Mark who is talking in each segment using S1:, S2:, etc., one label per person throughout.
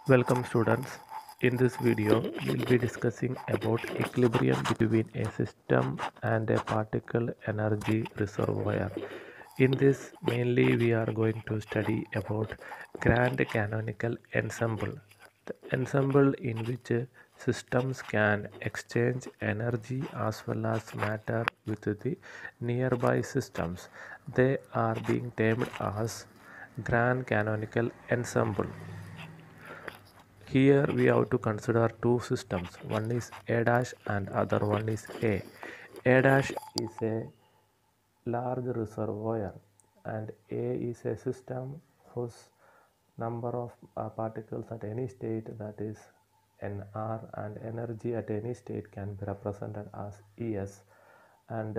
S1: Welcome students. In this video, we'll be discussing about equilibrium between a system and a particle energy reservoir. In this, mainly we are going to study about grand canonical ensemble, the ensemble in which systems can exchange energy as well as matter with the nearby systems. They are being termed as grand canonical ensemble. Here we have to consider two systems. One is A dash and other one is A. A dash is a large reservoir and A is a system whose number of particles at any state, that is nr, and energy at any state can be represented as Es, and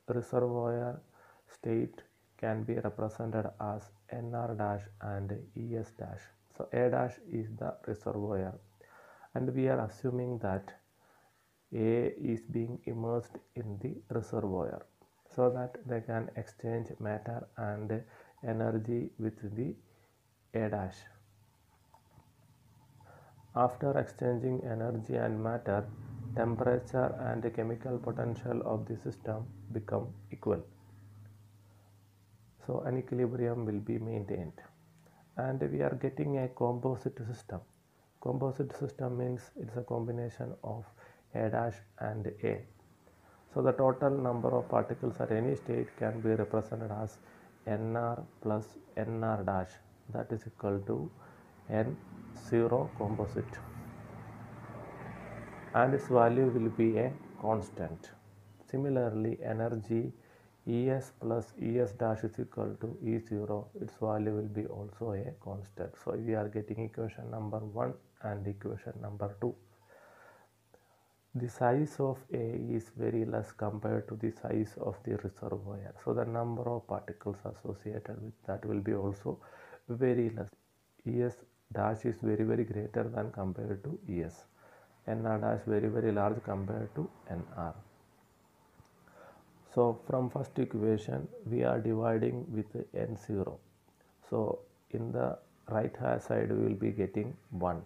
S1: reservoir state can be represented as nr dash and Es dash. So A dash is the reservoir, and we are assuming that A is being immersed in the reservoir so that they can exchange matter and energy with the A dash. After exchanging energy and matter, temperature and the chemical potential of the system become equal. So an equilibrium will be maintained, and we are getting a composite system. Composite system means it's a combination of A dash and A. So the total number of particles at any state can be represented as nr plus nr dash, that is equal to n0 composite, and its value will be a constant. Similarly, energy Es plus Es dash is equal to E0, its value will be also a constant. So we are getting equation number 1 and equation number 2. The size of A is very less compared to the size of the reservoir, so the number of particles associated with that will be also very less. Es dash is very greater than compared to Es. nr dash very large compared to nr. So from first equation we are dividing with n0. So in the right hand side we will be getting 1.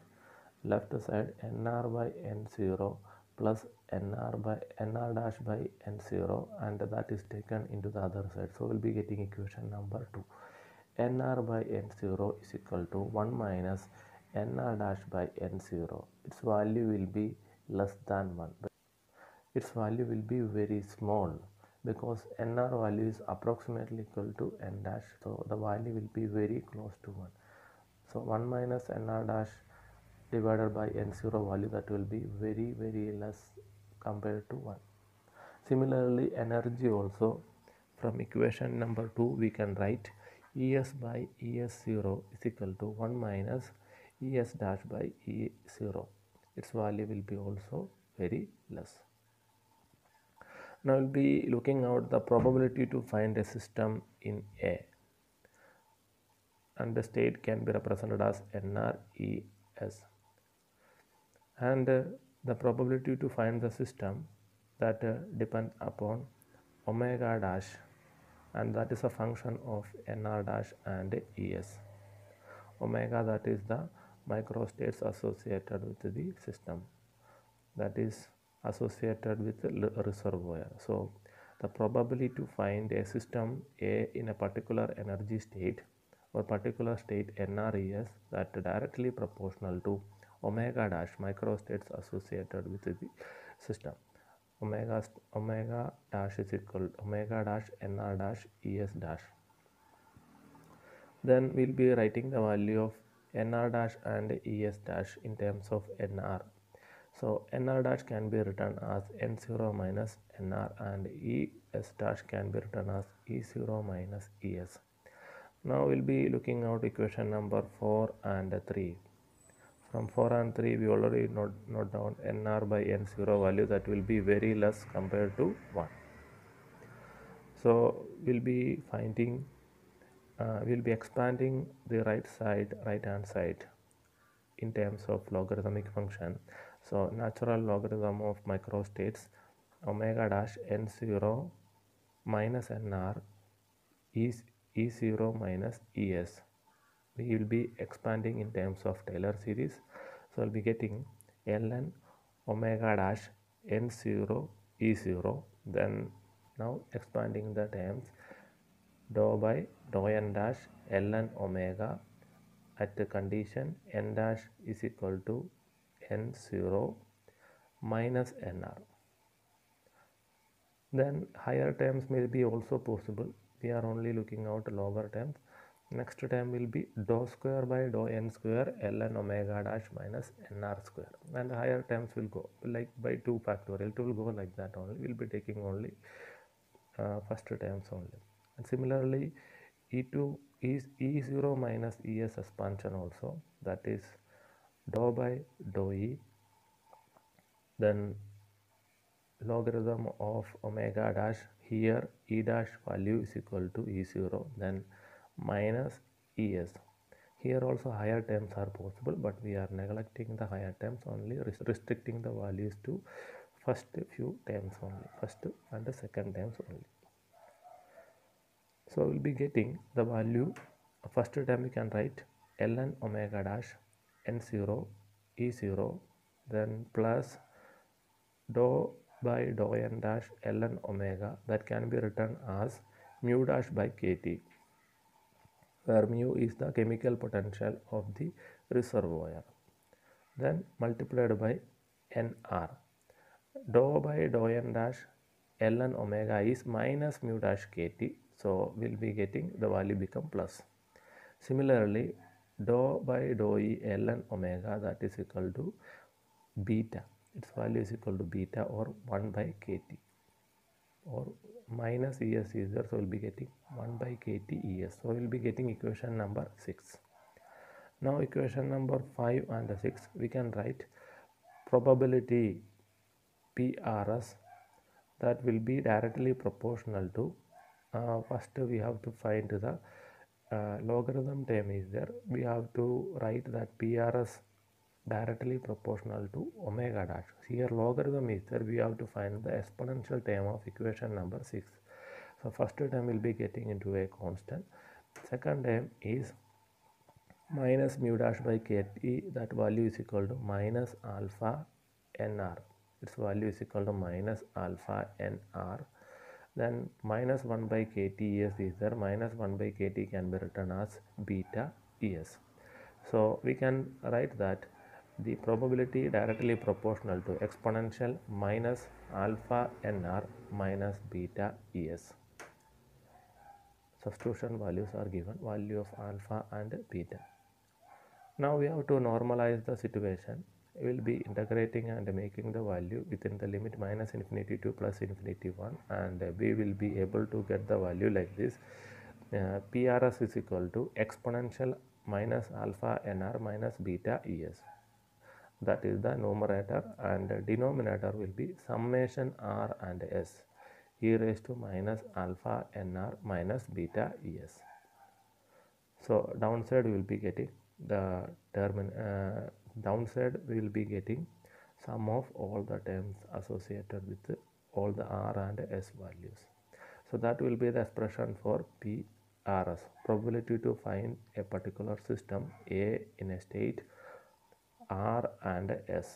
S1: Left side nr by n0 plus nr dash by n0, and that is taken into the other side. So we'll be getting equation number 2. nr by n0 is equal to 1 minus nr dash by n0. Its value will be less than 1. Its value will be very small because nr value is approximately equal to n dash, so the value will be very close to 1. So 1 minus nr dash divided by n0 value, that will be very less compared to 1. Similarly, energy also, from equation number 2 we can write Es by Es0 is equal to 1 minus Es dash by E0. Its value will be also very less. Now we'll be looking out the probability to find a system in A, and the state can be represented as NRES, and the probability to find the system that depends upon omega dash, and that is a function of nr dash and Es. Omega, that is the microstates associated with the system, that is associated with the reservoir. So the probability to find a system A in a particular energy state or particular state NRES, that directly proportional to omega dash microstates associated with the system. Omega dash is equal to omega dash nr dash Es dash. Then we'll be writing the value of nr dash and Es dash in terms of nr. So nr dash can be written as n0 minus nr, and Es dash can be written as E0 minus Es. Now we'll be looking out equation number 4 and 3. From 4 and 3 we already note down nr by n0 value, that will be very less compared to 1. So we'll be finding we'll be expanding the right hand side in terms of logarithmic function. So natural logarithm of microstates omega dash n0 minus nr is E0 minus Es. we will be expanding in terms of Taylor series. So we'll be getting ln omega dash n0 e0. Then now expanding the terms, dou by dou n dash ln omega at the condition n dash is equal to n0 minus nr. Then higher terms may be also possible. We are only looking out lower terms. Next term will be dou square by dou n square ln omega dash minus nr square, and the higher terms will go like by 2 factorial. It will go like that only. We'll be taking only first terms only. And similarly, e2 is e0 minus es expansion also, that is dou by dou e, then logarithm of omega dash, here e dash value is equal to e0, then minus es. Here also higher terms are possible, but we are neglecting the higher terms, only restricting the values to first few terms only, first and the second terms only. So we'll be getting the value, first term we can write ln omega dash n0 e0, then plus dou by dou n dash ln omega, that can be written as mu dash by kt, where mu is the chemical potential of the reservoir, then multiplied by nr. Dou by dou n dash ln omega is minus mu dash kt, so we'll be getting the value become plus. Similarly, dou by dou e ln omega, that is equal to beta, its value is equal to beta or 1 by kt, or minus es is there, so we'll be getting 1 by kt es. So we'll be getting equation number 6. Now equation number 5 and 6 we can write probability PRS, that will be directly proportional to, first we have to find the logarithm term is there. We have to write that PRS directly proportional to omega dash. Here logarithm is there, we have to find the exponential term of equation number 6. So first term will be getting into a constant. Second term is minus mu dash by kt, that value is equal to minus alpha nr, its value is equal to minus alpha nr. Then minus 1 by kt es is there, minus 1 by kt can be written as beta es. So we can write that the probability directly proportional to exponential minus alpha nr minus beta es. Substitution values are given, value of alpha and beta. Now we have to normalize the situation. We will be integrating and making the value within the limit minus infinity to plus infinity 1, and we will be able to get the value like this. PRS is equal to exponential minus alpha nr minus beta es. That is the numerator, and denominator will be summation r and s e raised to minus alpha nr minus beta es. So downside we will be getting the term, downside we will be getting sum of all the terms associated with all the r and s values. So that will be the expression for PRS, probability to find a particular system A in a state R and S.